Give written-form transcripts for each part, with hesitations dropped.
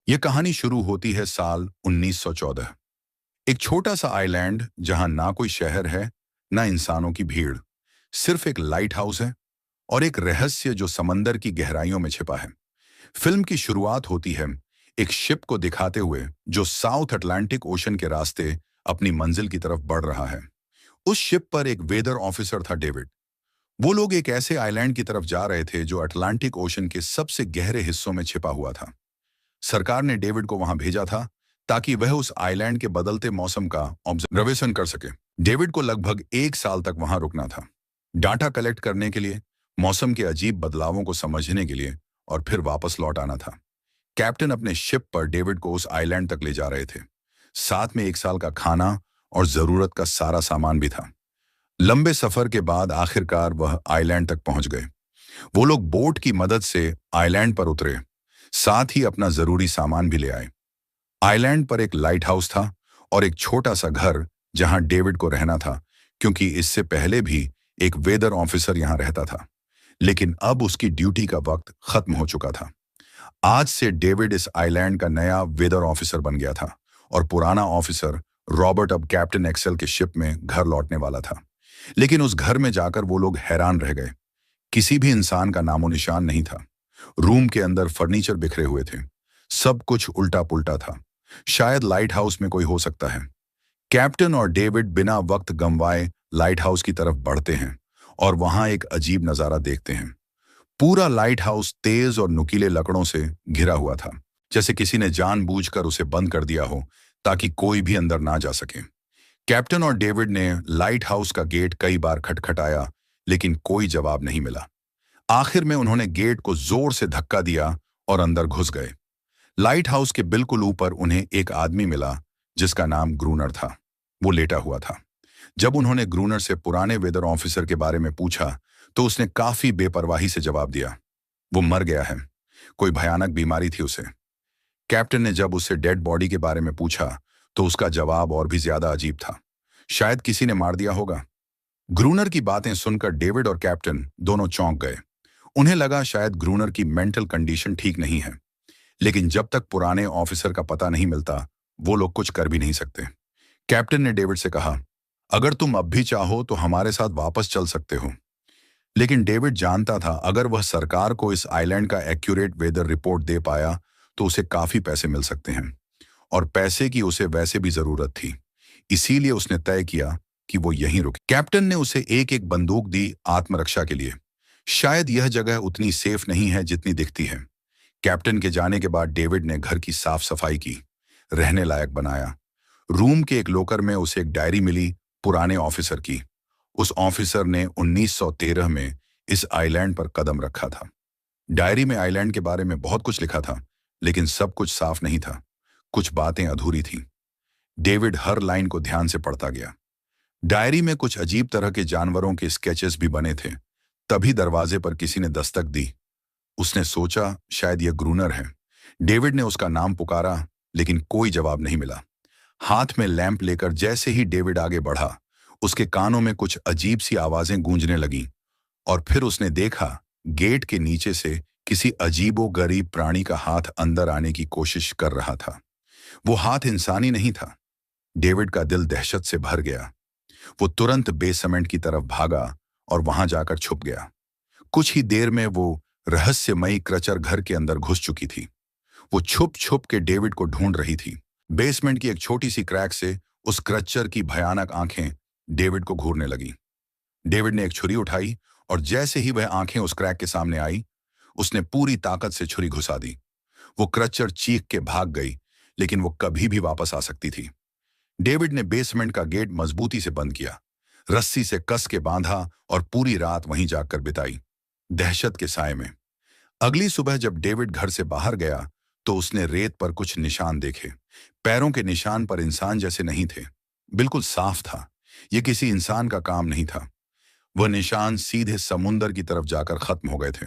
ये कहानी शुरू होती है साल 1914। एक छोटा सा आइलैंड जहां ना कोई शहर है, ना इंसानों की भीड़। सिर्फ एक लाइट हाउस है और एक रहस्य जो समंदर की गहराइयों में छिपा है। फिल्म की शुरुआत होती है एक शिप को दिखाते हुए जो साउथ अटलांटिक ओशन के रास्ते अपनी मंजिल की तरफ बढ़ रहा है। उस शिप पर एक वेदर ऑफिसर था, डेविड। वो लोग एक ऐसे आइलैंड की तरफ जा रहे थे जो अटलांटिक ओशन के सबसे गहरे हिस्सों में छिपा हुआ था। सरकार ने डेविड को वहां भेजा था ताकि वह उस आइलैंड के बदलते मौसम का ऑब्जर्वेशन कर सके। डेविड को लगभग 1 साल तक वहां रुकना था, डाटा कलेक्ट करने के लिए, मौसम के अजीब बदलावों को समझने के लिए, और फिर वापस लौट आना था। कैप्टन अपने शिप पर डेविड को उस आइलैंड तक ले जा रहे थे। साथ में 1 साल का खाना और जरूरत का सारा सामान भी था। लंबे सफर के बाद आखिरकार वह आइलैंड तक पहुंच गए। वो लोग बोट की मदद से आइलैंड पर उतरे, साथ ही अपना जरूरी सामान भी ले आए। आइलैंड पर एक लाइट हाउस था और एक छोटा सा घर जहां डेविड को रहना था, क्योंकि इससे पहले भी एक वेदर ऑफिसर यहां रहता था। लेकिन अब उसकी ड्यूटी का वक्त खत्म हो चुका था। आज से डेविड इस आइलैंड का नया वेदर ऑफिसर बन गया था और पुराना ऑफिसर रॉबर्ट अब कैप्टन एक्सेल के शिप में घर लौटने वाला था। लेकिन उस घर में जाकर वो लोग हैरान रह गए। किसी भी इंसान का नामो निशान नहीं था। रूम के अंदर फर्नीचर बिखरे हुए थे। सब कुछ उल्टा पुल्टा था। शायद लाइट हाउस में कोई हो सकता है। कैप्टन और डेविड बिना वक्त गंवाए लाइट हाउस की तरफ बढ़ते हैं और वहां एक अजीब नजारा देखते हैं। पूरा लाइट हाउस तेज और नुकीले लकड़ों से घिरा हुआ था, जैसे किसी ने जानबूझकर उसे बंद कर दिया हो ताकि कोई भी अंदर ना जा सके। कैप्टन और डेविड ने लाइट हाउस का गेट कई बार खटखटाया, लेकिन कोई जवाब नहीं मिला। आखिर में उन्होंने गेट को जोर से धक्का दिया और अंदर घुस गए। लाइट हाउस के बिल्कुल ऊपर उन्हें एक आदमी मिला जिसका नाम ग्रूनर था। वो लेटा हुआ था। जब उन्होंने ग्रूनर से पुराने वेदर ऑफिसर के बारे में पूछा तो उसने काफी बेपरवाही से जवाब दिया, वो मर गया है, कोई भयानक बीमारी थी उसे। कैप्टन ने जब उससे डेड बॉडी के बारे में पूछा तो उसका जवाब और भी ज्यादा अजीब था, शायद किसी ने मार दिया होगा। ग्रूनर की बातें सुनकर डेविड और कैप्टन दोनों चौंक गए। उन्हें लगा शायद ग्रूनर की मेंटल कंडीशन ठीक नहीं है, लेकिन जब तक पुराने ऑफिसर का पता नहीं मिलता वो लोग कुछ कर भी नहीं सकते। कैप्टन ने डेविड से कहा, अगर तुम अब भी चाहो तो हमारे साथ वापस चल सकते हो। लेकिन डेविड जानता था अगर वह सरकार को इस आइलैंड का एक्यूरेट वेदर रिपोर्ट दे पाया तो उसे काफी पैसे मिल सकते हैं, और पैसे की उसे वैसे भी जरूरत थी। इसीलिए उसने तय किया कि वो यहीं रुके। कैप्टन ने उसे एक एक बंदूक दी आत्मरक्षा के लिए। शायद यह जगह उतनी सेफ नहीं है जितनी दिखती है। कैप्टन के जाने के बाद डेविड ने घर की साफ सफाई की, रहने लायक बनाया। रूम के एक लोकर में उसे एक डायरी मिली पुराने ऑफिसर की। उस ऑफिसर ने 1913 में इस आइलैंड पर कदम रखा था। डायरी में आइलैंड के बारे में बहुत कुछ लिखा था, लेकिन सब कुछ साफ नहीं था। कुछ बातें अधूरी थीं। डेविड हर लाइन को ध्यान से पढ़ता गया। डायरी में कुछ अजीब तरह के जानवरों के स्केचेस भी बने थे। तभी दरवाजे पर किसी ने दस्तक दी। उसने सोचा शायद यह ग्रूनर है। डेविड ने उसका नाम पुकारा, लेकिन कोई जवाब नहीं मिला। हाथ में लैंप लेकर जैसे ही डेविड आगे बढ़ा, उसके कानों में कुछ अजीब सी आवाजें गूंजने लगीं, और फिर उसने देखा गेट के नीचे से किसी अजीबो-गरीब प्राणी का हाथ अंदर आने की कोशिश कर रहा था। वो हाथ इंसानी नहीं था। डेविड का दिल दहशत से भर गया। वो तुरंत बेसमेंट की तरफ भागा और वहां जाकर छुप गया। कुछ ही देर में वो रहस्यमयी क्रचर घर के अंदर घुस चुकी थी। वो छुप छुप के डेविड को ढूंढ रही थी। बेसमेंट की एक छोटी सी क्रैक से उस क्रचर की भयानक आंखें डेविड को घूरने लगी। डेविड ने एक छुरी उठाई और जैसे ही वह आंखें उस क्रैक के सामने आई, उसने पूरी ताकत से छुरी घुसा दी। वो क्रचर चीख के भाग गई, लेकिन वो कभी भी वापस आ सकती थी। डेविड ने बेसमेंट का गेट मजबूती से बंद किया, रस्सी से कस के बांधा और पूरी रात वहीं जाकर बिताई, दहशत के साए में। अगली सुबह जब डेविड घर से बाहर गया तो उसने रेत पर कुछ निशान देखे। पैरों के निशान पर इंसान जैसे नहीं थे, बिल्कुल साफ था। यह किसी इंसान का काम नहीं था। वह निशान सीधे समुंदर की तरफ जाकर खत्म हो गए थे।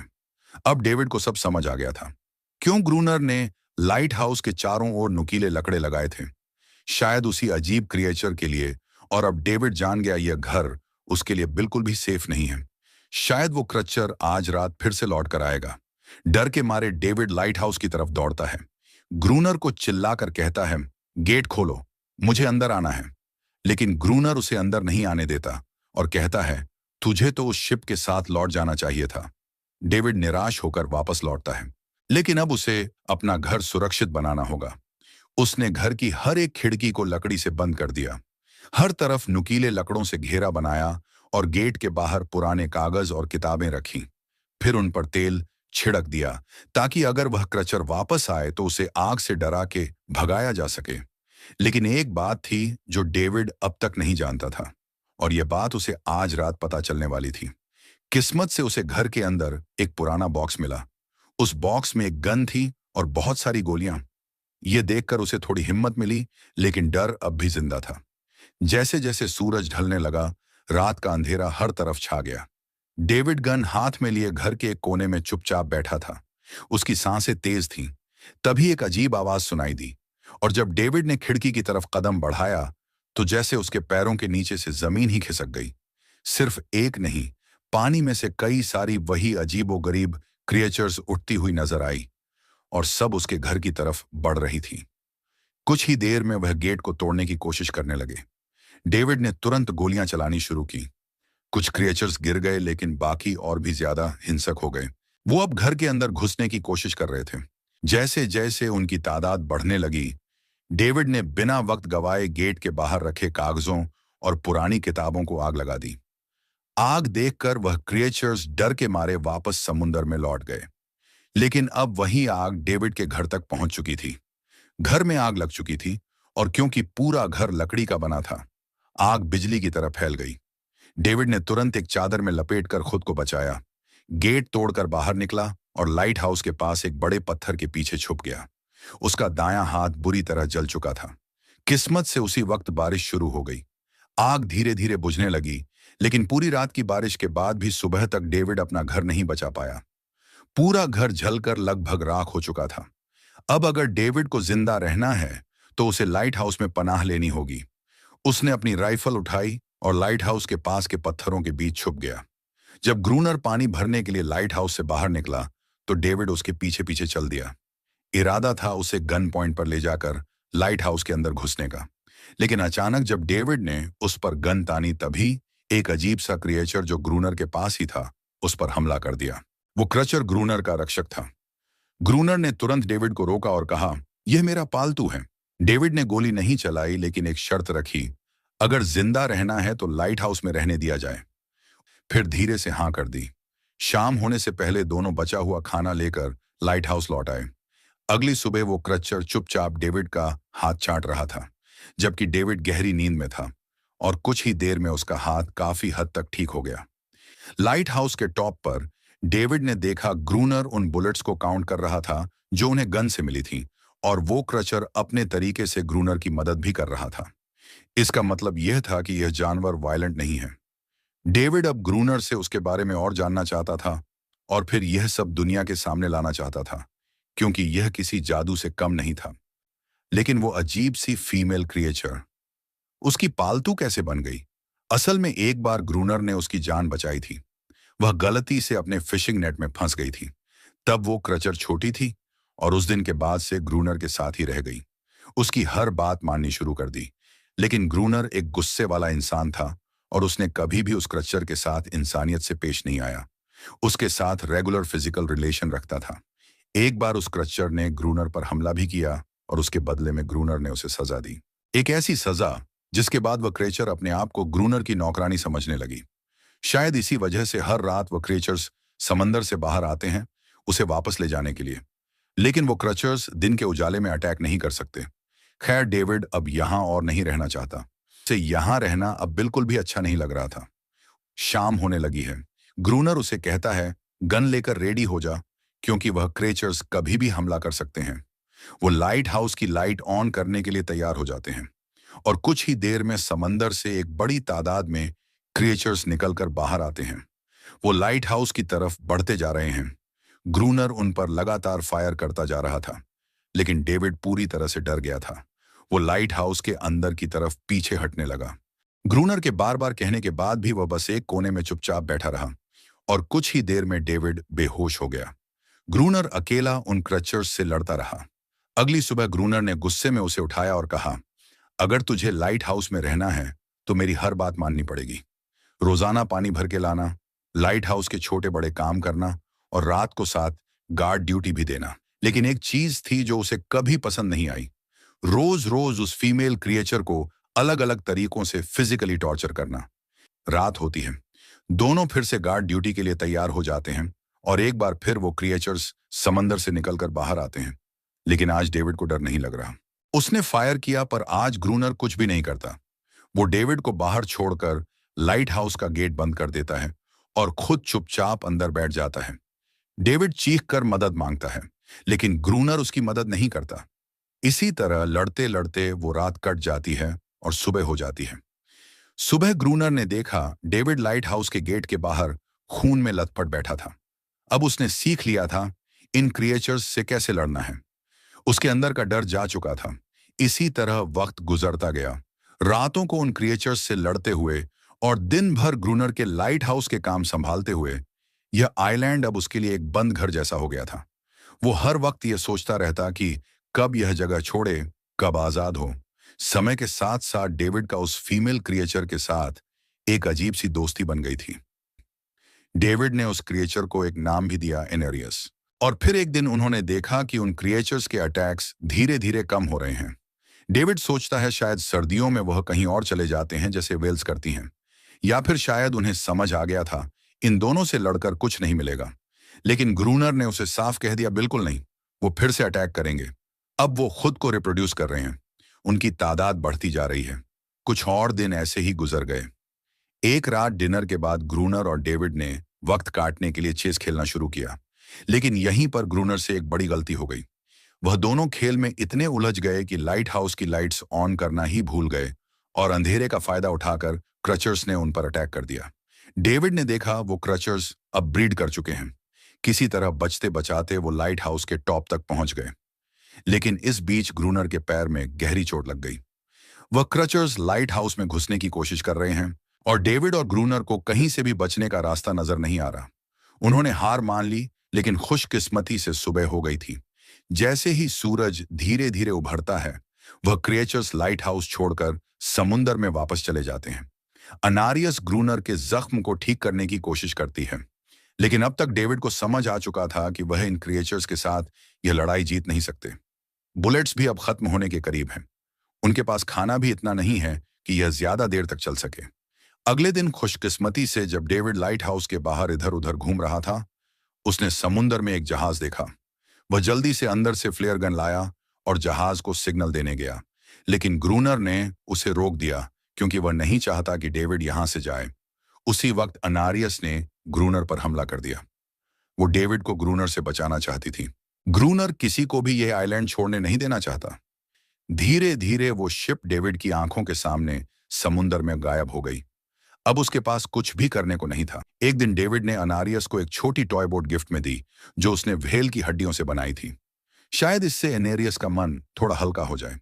अब डेविड को सब समझ आ गया था क्यों ग्रूनर ने लाइट हाउस के चारों ओर नुकीले लकड़े लगाए थे, शायद उसी अजीब क्रिएचर के लिए। और अब डेविड जान गया यह घर उसके लिए बिल्कुल भी सेफ नहीं है। शायद वो क्रचर आज रात फिर से लौट कर आएगा। डर के मारे डेविड लाइट हाउस की तरफ दौड़ता है। ग्रूनर को चिल्लाकर कहता है, गेट खोलो, मुझे अंदर आना है। लेकिन ग्रूनर उसे अंदर नहीं आने देता और कहता है, तुझे तो उस शिप के साथ लौट जाना चाहिए था। डेविड निराश होकर वापस लौटता है, लेकिन अब उसे अपना घर सुरक्षित बनाना होगा। उसने घर की हर एक खिड़की को लकड़ी से बंद कर दिया, हर तरफ नुकीले लकड़ों से घेरा बनाया और गेट के बाहर पुराने कागज और किताबें रखी। फिर उन पर तेल छिड़क दिया ताकि अगर वह क्रचर वापस आए तो उसे आग से डरा के भगाया जा सके। लेकिन एक बात थी जो डेविड अब तक नहीं जानता था, और यह बात उसे आज रात पता चलने वाली थी। किस्मत से उसे घर के अंदर एक पुराना बॉक्स मिला। उस बॉक्स में एक गन थी और बहुत सारी गोलियां। यह देखकर उसे थोड़ी हिम्मत मिली, लेकिन डर अब भी जिंदा था। जैसे जैसे सूरज ढलने लगा, रात का अंधेरा हर तरफ छा गया। डेविड गन हाथ में लिए घर के एक कोने में चुपचाप बैठा था। उसकी सांसें तेज थीं। तभी एक अजीब आवाज सुनाई दी, और जब डेविड ने खिड़की की तरफ कदम बढ़ाया तो जैसे उसके पैरों के नीचे से जमीन ही खिसक गई। सिर्फ एक नहीं, पानी में से कई सारी वही अजीबोगरीब क्रिएचर्स उठती हुई नजर आई, और सब उसके घर की तरफ बढ़ रही थी। कुछ ही देर में वह गेट को तोड़ने की कोशिश करने लगे। डेविड ने तुरंत गोलियां चलानी शुरू की। कुछ क्रिएचर्स गिर गए, लेकिन बाकी और भी ज्यादा हिंसक हो गए। वो अब घर के अंदर घुसने की कोशिश कर रहे थे। जैसे जैसे उनकी तादाद बढ़ने लगी, डेविड ने बिना वक्त गवाए गेट के बाहर रखे कागजों और पुरानी किताबों को आग लगा दी। आग देखकर वह क्रिएचर्स डर के मारे वापस समुंदर में लौट गए। लेकिन अब वही आग डेविड के घर तक पहुंच चुकी थी। घर में आग लग चुकी थी, और क्योंकि पूरा घर लकड़ी का बना था, आग बिजली की तरह फैल गई। डेविड ने तुरंत एक चादर में लपेटकर खुद को बचाया, गेट तोड़कर बाहर निकला और लाइट हाउस के पास एक बड़े पत्थर के पीछे छुप गया। उसका दायां हाथ बुरी तरह जल चुका था। किस्मत से उसी वक्त बारिश शुरू हो गई। आग धीरे धीरे बुझने लगी, लेकिन पूरी रात की बारिश के बाद भी सुबह तक डेविड अपना घर नहीं बचा पाया। पूरा घर जलकर लगभग राख हो चुका था। अब अगर डेविड को जिंदा रहना है तो उसे लाइट हाउस में पनाह लेनी होगी। उसने अपनी राइफल उठाई और लाइट हाउस के पास के पत्थरों के बीच छुप गया। जब ग्रूनर पानी भरने के लिए लाइट हाउस से बाहर निकला तो डेविड उसके पीछे पीछे चल दिया। इरादा था उसे गन पॉइंट पर ले जाकर लाइट हाउस के अंदर घुसने का। लेकिन अचानक जब डेविड ने उस पर गन तानी, तभी एक अजीब सा क्रिएचर जो ग्रूनर के पास ही था उस पर हमला कर दिया। वो क्रचर ग्रूनर का रक्षक था। ग्रूनर ने तुरंत डेविड को रोका और कहा, यह मेरा पालतू है। डेविड ने गोली नहीं चलाई, लेकिन एक शर्त रखी, अगर जिंदा रहना है तो लाइट हाउस में रहने दिया जाए। फिर धीरे से हाँ कर दी। शाम होने से पहले दोनों बचा हुआ खाना लेकर लाइट हाउस लौट आए। अगली सुबह वो क्रचर चुपचाप डेविड का हाथ चाट रहा था, जबकि डेविड गहरी नींद में था, और कुछ ही देर में उसका हाथ काफी हद तक ठीक हो गया। लाइट हाउस के टॉप पर डेविड ने देखा ग्रूनर उन बुलेट्स को काउंट कर रहा था जो उन्हें गन से मिली थी, और वो क्रचर अपने तरीके से ग्रूनर की मदद भी कर रहा था। इसका मतलब यह था कि यह जानवर वायलेंट नहीं है। डेविड अब ग्रूनर से उसके बारे में और जानना चाहता था, और फिर यह सब दुनिया के सामने लाना चाहता था, क्योंकि यह किसी जादू से कम नहीं था। लेकिन वो अजीब सी फीमेल क्रिएचर उसकी पालतू कैसे बन गई? असल में एक बार ग्रूनर ने उसकी जान बचाई थी। वह गलती से अपने फिशिंग नेट में फंस गई थी। तब वो क्रचर छोटी थी, और उस दिन के बाद से ग्रूनर के साथ ही रह गई। उसकी हर बात माननी शुरू कर दी। लेकिन ग्रूनर एक गुस्से वाला इंसान था, और उसने कभी भी उस क्रचर के साथ इंसानियत से पेश नहीं आया। उसके साथ रेगुलर फिजिकल रिलेशन रखता था। एक बार उस क्रचर ने ग्रूनर पर हमला भी किया, और उसके बदले में ग्रूनर ने उसे सजा दी। एक ऐसी सजा जिसके बाद वह क्रिएचर अपने आप को ग्रूनर की नौकरानी समझने लगी। शायद इसी वजह से हर रात वह क्रिएचर्स समंदर से बाहर आते हैं उसे वापस ले जाने के लिए। लेकिन वो क्रिएचर्स दिन के उजाले में अटैक नहीं कर सकते। खैर, डेविड अब यहां और नहीं रहना चाहता। उसे यहां रहना अब बिल्कुल भी अच्छा नहीं लग रहा था। शाम होने लगी है। ग्रूनर उसे कहता है, गन लेकर रेडी हो जा, क्योंकि वह क्रिएचर्स कभी भी हमला कर सकते हैं। वो लाइट हाउस की लाइट ऑन करने के लिए तैयार हो जाते हैं, और कुछ ही देर में समंदर से एक बड़ी तादाद में क्रिएचर्स निकलकर बाहर आते हैं। वो लाइट हाउस की तरफ बढ़ते जा रहे हैं। ग्रूनर उन पर लगातार फायर करता जा रहा था, लेकिन डेविड पूरी तरह से डर गया था। वो लाइट हाउस के अंदर की तरफ पीछे हटने लगा। ग्रूनर के बार बार कहने के बाद भी वह बस एक कोने में चुपचाप बैठा रहा, और कुछ ही देर में डेविड बेहोश हो गया। ग्रूनर अकेला उन क्रचर्स से लड़ता रहा। अगली सुबह ग्रूनर ने गुस्से में उसे उठाया और कहा, अगर तुझे लाइट हाउस में रहना है तो मेरी हर बात माननी पड़ेगी। रोजाना पानी भर के लाना, लाइट हाउस के छोटे बड़े काम करना और रात को साथ गार्ड ड्यूटी भी देना। लेकिन एक चीज थी जो उसे कभी पसंद नहीं आई, रोज रोज उस फीमेल क्रिएचर को अलग अलग तरीकों से फिजिकली टॉर्चर करना। रात होती है, दोनों फिर से गार्ड ड्यूटी के लिए तैयार हो जाते हैं और एक बार फिर वो क्रिएचर्स समंदर से निकलकर बाहर आते हैं। लेकिन आज डेविड को डर नहीं लग रहा। उसने फायर किया पर आज ग्रूनर कुछ भी नहीं करता। वो डेविड को बाहर छोड़कर लाइट हाउस का गेट बंद कर देता है और खुद चुपचाप अंदर बैठ जाता है। डेविड चीख कर मदद मांगता है, लेकिन ग्रूनर उसकी मदद नहीं करता। इसी तरह लड़ते लड़ते वो रात कट जाती है और सुबह हो जाती है। सुबह ग्रूनर ने देखा डेविड लाइट हाउस के गेट के बाहर खून में लथपथ बैठा था। अब उसने सीख लिया था इन क्रिएचर्स से कैसे लड़ना है। उसके अंदर का डर जा चुका था। इसी तरह वक्त गुजरता गया, रातों को उन क्रिएचर्स से लड़ते हुए और दिन भर ग्रूनर के लाइट हाउस के काम संभालते हुए। यह आइलैंड अब उसके लिए एक बंद घर जैसा हो गया था। वो हर वक्त यह सोचता रहता कि कब यह जगह छोड़े, कब आजाद हो। समय के साथ साथ डेविड का उस फीमेल क्रिएचर के साथ एक अजीब सी दोस्ती बन गई थी। डेविड ने उस क्रिएचर को एक नाम भी दिया, एनेरियस। और फिर एक दिन उन्होंने देखा कि उन क्रिएचर्स के अटैक्स धीरे धीरे कम हो रहे हैं। डेविड सोचता है शायद सर्दियों में वह कहीं और चले जाते हैं जैसे वेल्स करती हैं, या फिर शायद उन्हें समझ आ गया था इन दोनों से लड़कर कुछ नहीं मिलेगा। लेकिन ग्रूनर ने उसे साफ कह दिया, बिल्कुल नहीं, वो फिर से अटैक करेंगे। अब वो खुद को रिप्रोड्यूस कर रहे हैं, उनकी तादाद बढ़ती जा रही है। कुछ और दिन ऐसे ही गुजर गए। एक रात डिनर के बाद ग्रूनर और डेविड ने वक्त काटने के लिए चेस खेलना शुरू किया। लेकिन यहीं पर ग्रूनर से एक बड़ी गलती हो गई। वह दोनों खेल में इतने उलझ गए कि लाइट हाउस की लाइट्स ऑन करना ही भूल गए और अंधेरे का फायदा उठाकर क्रचर्स ने उन पर अटैक कर दिया। डेविड ने देखा वो क्रचर्स अब ब्रीड कर चुके हैं। किसी तरह बचते बचाते वो लाइट हाउस के टॉप तक पहुंच गए। लेकिन इस बीच ग्रूनर के पैर में गहरी चोट लग गई। वह क्रचर्स लाइट हाउस में घुसने की कोशिश कर रहे हैं और डेविड और ग्रूनर को कहीं से भी बचने का रास्ता नजर नहीं आ रहा। उन्होंने हार मान ली, लेकिन खुशकिस्मती से सुबह हो गई थी। जैसे ही सूरज धीरे धीरे उभरता है, वह क्रिएचर्स लाइट हाउस छोड़कर समुंदर में वापस चले जाते हैं। अनारियस ग्रूनर के जख्म को ठीक करने की कोशिश करती है, लेकिन अब तक डेविड को समझ आ चुका था कि वह इन क्रिएचर्स के साथ यह लड़ाई जीत नहीं सकते। बुलेट्स भी अब खत्म होने के करीब हैं। उनके पास खाना भी इतना नहीं है कि यह ज्यादा देर तक चल सके। अगले दिन खुशकिस्मती से जब डेविड लाइट हाउस के बाहर इधर उधर घूम रहा था, उसने समुंदर में एक जहाज देखा। वह जल्दी से अंदर से फ्लेयर गन लाया और जहाज को सिग्नल देने गया, लेकिन ग्रूनर ने उसे रोक दिया क्योंकि वह नहीं चाहता कि डेविड यहां से जाए। उसी वक्त अनारियस ने ग्रूनर पर हमला कर दिया। वो डेविड को ग्रूनर से बचाना चाहती थी। ग्रूनर किसी को भी यह आइलैंड छोड़ने नहीं देना चाहता। धीरे धीरे वो शिप डेविड की आंखों के सामने समुंदर में गायब हो गई। अब उसके पास कुछ भी करने को नहीं था। एक दिन डेविड ने अनारियस को एक छोटी टॉय बोट गिफ्ट में दी जो उसने व्हेल की हड्डियों से बनाई थी। शायद इससे एनेरियस का मन थोड़ा हल्का हो जाए।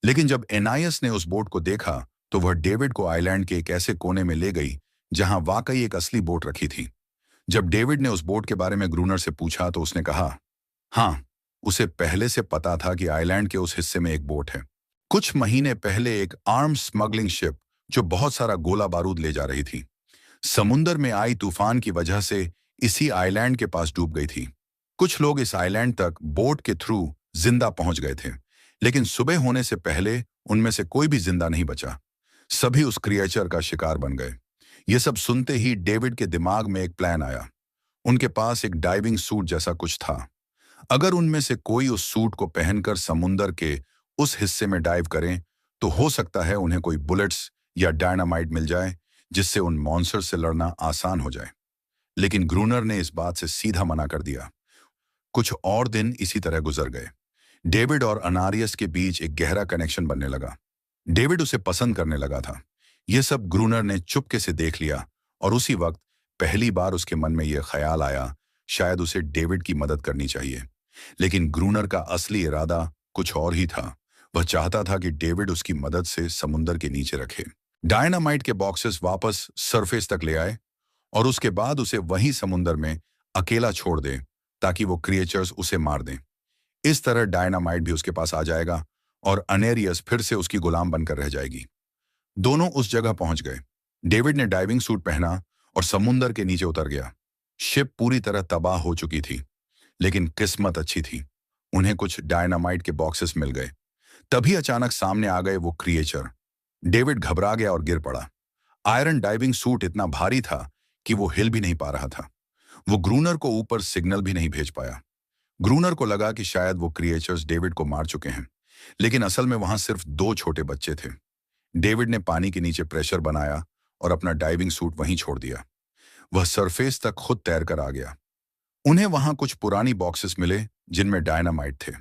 लेकिन जब एनायस ने उस बोट को देखा तो वह डेविड को आइलैंड के एक ऐसे कोने में ले गई जहां वाकई एक असली बोट रखी थी। जब डेविड ने उस बोट के बारे में ग्रूनर से पूछा तो उसने कहा, हाँ, उसे पहले से पता था कि आइलैंड के उस हिस्से में एक बोट है। कुछ महीने पहले एक आर्म्स स्मगलिंग शिप जो बहुत सारा गोला बारूद ले जा रही थी, समुंदर में आई तूफान की वजह से इसी आइलैंड के पास डूब गई थी। कुछ लोग इस आइलैंड तक बोट के थ्रू जिंदा पहुंच गए थे, लेकिन सुबह होने से पहले उनमें से कोई भी जिंदा नहीं बचा। सभी उस क्रिएचर का शिकार बन गए। ये सब सुनते ही डेविड के दिमाग में एक प्लान आया। उनके पास एक डाइविंग सूट जैसा कुछ था। अगर उनमें से कोई उस सूट को पहनकर समुंदर के उस हिस्से में डाइव करें तो हो सकता है उन्हें कोई बुलेट्स या डायनामाइट मिल जाए जिससे उन मॉन्स्टर से लड़ना आसान हो जाए। लेकिन ग्रूनर ने इस बात से सीधा मना कर दिया। कुछ और दिन इसी तरह गुजर गए। डेविड और अनारियस के बीच एक गहरा कनेक्शन बनने लगा। डेविड उसे पसंद करने लगा था। यह सब ग्रूनर ने चुपके से देख लिया और उसी वक्त पहली बार उसके मन में यह ख्याल आया शायद उसे डेविड की मदद करनी चाहिए। लेकिन ग्रूनर का असली इरादा कुछ और ही था। वह चाहता था कि डेविड उसकी मदद से समुंदर के नीचे रखे, डायनामाइट के बॉक्सेस वापस सरफेस तक ले आए और उसके बाद उसे वहीं समुंदर में अकेला छोड़ दे ताकि वो क्रिएचर्स उसे मार दें। इस तरह डायनामाइट भी उसके पास आ जाएगा और अनेरियस फिर से उसकी गुलाम बनकर रह जाएगी। दोनों उस जगह पहुंच गए। डेविड ने डाइविंग सूट पहना और समुंदर के नीचे उतर गया। शिप पूरी तरह तबाह हो चुकी थी, लेकिन किस्मत अच्छी थी। उन्हें कुछ डायनामाइट के बॉक्सेस मिल गए। तभी अचानक सामने आ गए वो क्रिएचर। डेविड घबरा गया और गिर पड़ा। आयरन डाइविंग सूट इतना भारी था कि वो हिल भी नहीं पा रहा था। वो ग्रूनर को ऊपर सिग्नल भी नहीं भेज पाया। ग्रूनर को लगा कि शायद वो क्रिएचर्स डेविड को मार चुके हैं, लेकिन असल में वहां सिर्फ दो छोटे बच्चे थे। डेविड ने पानी के नीचे प्रेशर बनाया और अपना डाइविंग सूट वहीं छोड़ दिया। वह सरफेस तक खुद तैर कर आ गया। उन्हें वहां कुछ पुरानी बॉक्सेस मिले जिनमें डायनामाइट थे।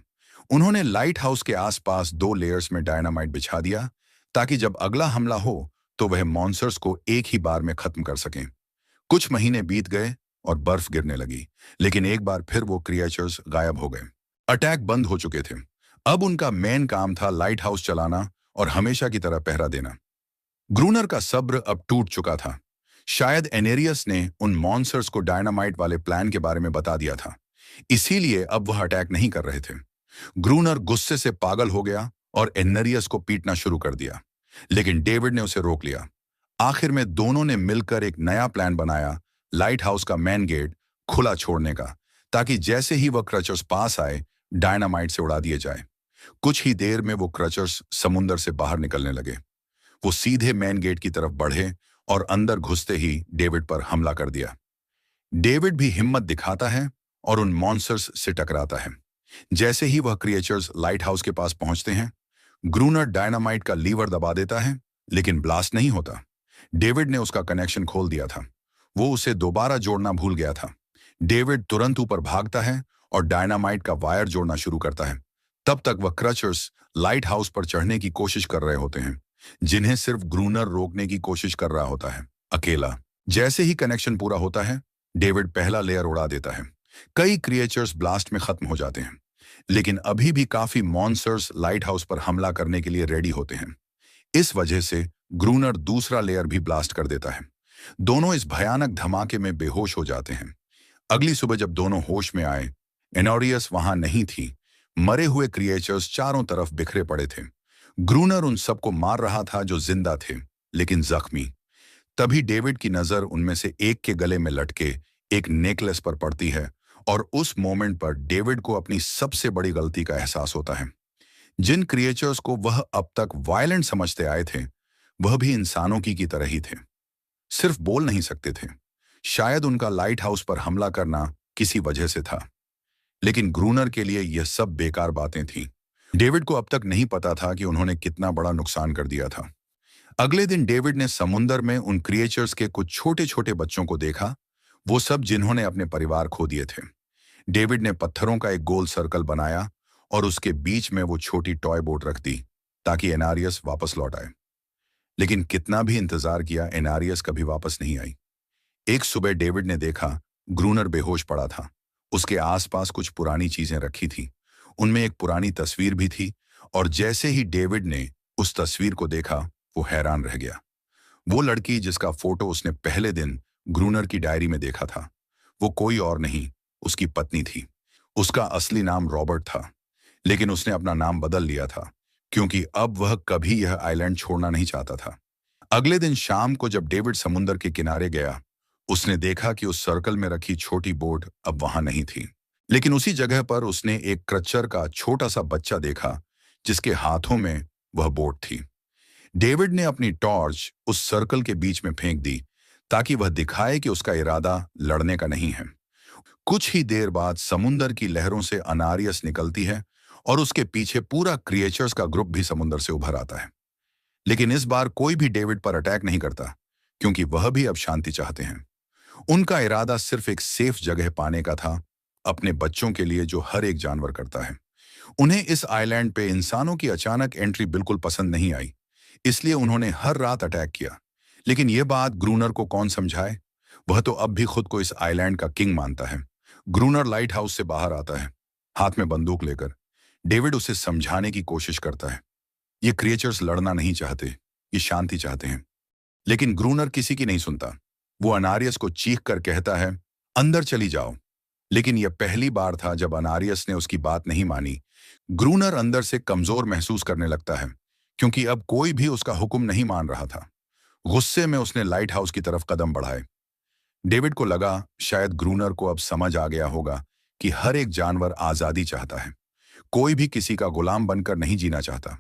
उन्होंने लाइट हाउस के आसपास 2 लेयर्स में डायनामाइट बिछा दिया ताकि जब अगला हमला हो तो वह मॉन्स्टर्स को एक ही बार में खत्म कर सकें। कुछ महीने बीत गए और बर्फ गिरने लगी, लेकिन एक बार फिर वो क्रिएचर्स गायब हो गए। अटैक बंद हो चुके थे। अब उनका मेन काम था लाइट हाउस चलाना और हमेशा की तरह पहरा देना। ग्रूनर का सब्र अब टूट चुका था। शायद एनेरियस ने उन मॉन्स्टर्स को डायनामाइट वाले प्लान के बारे में बता दिया था, इसीलिए अब वह अटैक नहीं कर रहे थे। ग्रूनर गुस्से से पागल हो गया और एनेरियस को पीटना शुरू कर दिया, लेकिन डेविड ने उसे रोक लिया। आखिर में दोनों ने मिलकर एक नया प्लान बनाया, लाइट हाउस का मेन गेट खुला छोड़ने का, ताकि जैसे ही वह क्रचर्स पास आए डायनामाइट से उड़ा दिए जाए। कुछ ही देर में वो क्रचर्स समुंदर से बाहर निकलने लगे। वो सीधे मेन गेट की तरफ बढ़े और अंदर घुसते ही डेविड पर हमला कर दिया। डेविड भी हिम्मत दिखाता है और उन मॉन्स्टर्स से टकराता है। जैसे ही वह क्रिएचर्स लाइट हाउस के पास पहुंचते हैं, ग्रूनर डायनामाइट का लीवर दबा देता है, लेकिन ब्लास्ट नहीं होता। डेविड ने उसका कनेक्शन खोल दिया था। वो उसे दोबारा जोड़ना भूल गया था। डेविड तुरंत ऊपर भागता है और डायनामाइट का वायर जोड़ना शुरू करता है। तब तक वह क्रचर्स लाइट हाउस पर चढ़ने की कोशिश कर रहे होते हैं, जिन्हें सिर्फ ग्रूनर रोकने की कोशिश कर रहा होता है, अकेला। जैसे ही कनेक्शन पूरा होता है, डेविड पहला लेयर उड़ा देता है। कई क्रिएचर्स ब्लास्ट में खत्म हो जाते हैं, लेकिन अभी भी काफी मॉन्स्टर्स लाइट हाउस पर हमला करने के लिए रेडी होते हैं। इस वजह से ग्रूनर दूसरा लेयर भी ब्लास्ट कर देता है। दोनों इस भयानक धमाके में बेहोश हो जाते हैं। अगली सुबह जब दोनों होश में आए, एनोरियस वहां नहीं थी। मरे हुए क्रिएचर्स चारों तरफ बिखरे पड़े थे। ग्रूनर उन सबको मार रहा था जो जिंदा थे, लेकिन जख्मी। तभी डेविड की नजर उनमें से एक के गले में लटके एक नेकलेस पर पड़ती है और उस मोमेंट पर डेविड को अपनी सबसे बड़ी गलती का एहसास होता है। जिन क्रिएचर्स को वह अब तक वायलेंट समझते आए थे, वह भी इंसानों की तरह ही थे। सिर्फ बोल नहीं सकते थे। शायद उनका लाइट हाउस पर हमला करना किसी वजह से था, लेकिन ग्रूनर के लिए यह सब बेकार बातें थीं। डेविड को अब तक नहीं पता था कि उन्होंने कितना बड़ा नुकसान कर दिया था। अगले दिन डेविड ने समुंदर में उन क्रिएचर्स के कुछ छोटे छोटे बच्चों को देखा, वो सब जिन्होंने अपने परिवार खो दिए थे। डेविड ने पत्थरों का एक गोल सर्कल बनाया और उसके बीच में वो छोटी टॉय बोट रख दी ताकि एनारियस वापस लौट आए। लेकिन कितना भी इंतजार किया, एनारियस कभी वापस नहीं आई। एक सुबह डेविड ने देखा ग्रूनर बेहोश पड़ा था। उसके आसपास कुछ पुरानी चीजें रखी थी। उनमें एक पुरानी तस्वीर भी थी, और जैसे ही डेविड ने उस तस्वीर को देखा, वो हैरान रह गया। वो लड़की जिसका फोटो उसने पहले दिन ग्रूनर की डायरी में देखा था, वो कोई और नहीं, उसकी पत्नी थी। उसका असली नाम रॉबर्ट था, लेकिन उसने अपना नाम बदल लिया था क्योंकि अब वह कभी यह आइलैंड छोड़ना नहीं चाहता था। अगले दिन शाम को जब डेविड समुंदर के किनारे गया, उसने देखा कि उस सर्कल में रखी छोटी बोट अब वहां नहीं थी, लेकिन उसी जगह पर उसने एक क्रच्चर का छोटा सा बच्चा देखा जिसके हाथों में वह बोट थी। डेविड ने अपनी टॉर्च उस सर्कल के बीच में फेंक दी ताकि वह दिखाए कि उसका इरादा लड़ने का नहीं है। कुछ ही देर बाद समुंदर की लहरों से अनारियस निकलती है और उसके पीछे पूरा क्रिएचर्स का ग्रुप भी समुंदर से उभर आता है। लेकिन इस बार कोई भी डेविड पर अटैक नहीं करता, क्योंकि वह भी अब शांति चाहते हैं। उनका इरादा सिर्फ एक सेफ जगह पाने का था, अपने बच्चों के लिए जो हर एक जानवर करता है। उन्हें इस आइलैंड पे इंसानों की अचानक एंट्री बिल्कुल पसंद नहीं आई, इसलिए उन्होंने हर रात अटैक किया। लेकिन यह बात ग्रूनर को कौन समझाए? वह तो अब भी खुद को इस आइलैंड का किंग मानता है। ग्रूनर लाइट हाउस से बाहर आता है, हाथ में बंदूक लेकर। डेविड उसे समझाने की कोशिश करता है। ये क्रिएचर्स लड़ना नहीं चाहते, ये शांति चाहते हैं। लेकिन ग्रूनर किसी की नहीं सुनता। वो अनारियस को चीख कर कहता है, अंदर चली जाओ। लेकिन यह पहली बार था जब अनारियस ने उसकी बात नहीं मानी। ग्रूनर अंदर से कमजोर महसूस करने लगता है, क्योंकि अब कोई भी उसका हुक्म नहीं मान रहा था। गुस्से में उसने लाइट हाउस की तरफ कदम बढ़ाए। डेविड को लगा शायद ग्रूनर को अब समझ आ गया होगा कि हर एक जानवर आजादी चाहता है, कोई भी किसी का गुलाम बनकर नहीं जीना चाहता।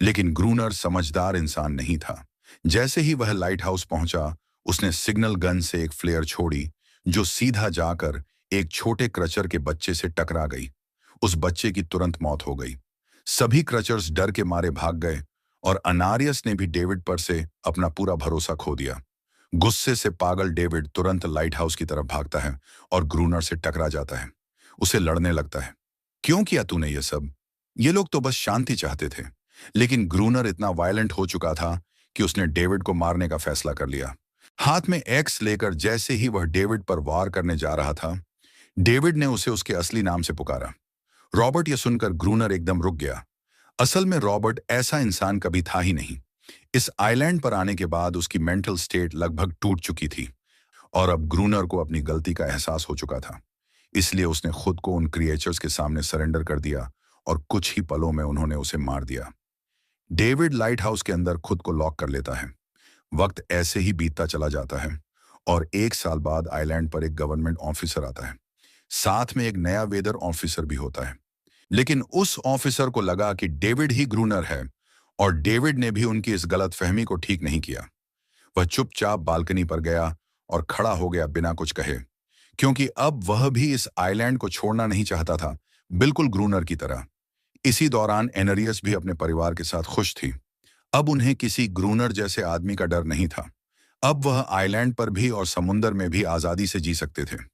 लेकिन ग्रूनर समझदार इंसान नहीं था। जैसे ही वह लाइट हाउस पहुंचा, उसने सिग्नल गन से एक फ्लेयर छोड़ी, जो सीधा जाकर एक छोटे क्रचर के बच्चे से टकरा गई। उस बच्चे की तुरंत मौत हो गई। सभी क्रचर्स डर के मारे भाग गए और अनारियस ने भी डेविड पर से अपना पूरा भरोसा खो दिया। गुस्से से पागल डेविड तुरंत लाइट हाउस की तरफ भागता है और ग्रूनर से टकरा जाता है। उसे लड़ने लगता है। क्यों किया तूने ये सब? ये लोग तो बस शांति चाहते थे। लेकिन ग्रूनर इतना वायलेंट हो चुका था कि उसने डेविड को मारने का फैसला कर लिया। हाथ में एक्स लेकर जैसे ही वह डेविड पर वार करने जा रहा था, डेविड ने उसे उसके असली नाम से पुकारा। रॉबर्ट। यह सुनकर ग्रूनर एकदम रुक गया। असल में रॉबर्ट ऐसा इंसान कभी था ही नहीं। इस आइलैंड पर आने के बाद उसकी मेंटल स्टेट लगभग टूट चुकी थी और अब ग्रूनर को अपनी गलती का एहसास हो चुका था। इसलिए उसने खुद को उन क्रिएचर्स के सामने सरेंडर कर दिया और कुछ ही पलों में उन्होंने उसे मार दिया। डेविड लाइट हाउस के अंदर खुद को लॉक कर लेता है। वक्त ऐसे ही बीतता चला जाता है और 1 साल बाद आइलैंड पर एक गवर्नमेंट ऑफिसर आता है। साथ में एक नया वेदर ऑफिसर भी होता है। लेकिन उस ऑफिसर को लगा कि डेविड ही ग्रूनर है और डेविड ने भी उनकी इस गलतफहमी को ठीक नहीं किया। वह चुपचाप बालकनी पर गया और खड़ा हो गया बिना कुछ कहे, क्योंकि अब वह भी इस आइलैंड को छोड़ना नहीं चाहता था, बिल्कुल ग्रूनर की तरह। इसी दौरान एनरियस भी अपने परिवार के साथ खुश थी। अब उन्हें किसी ग्रूनर जैसे आदमी का डर नहीं था। अब वह आइलैंड पर भी और समुंदर में भी आजादी से जी सकते थे।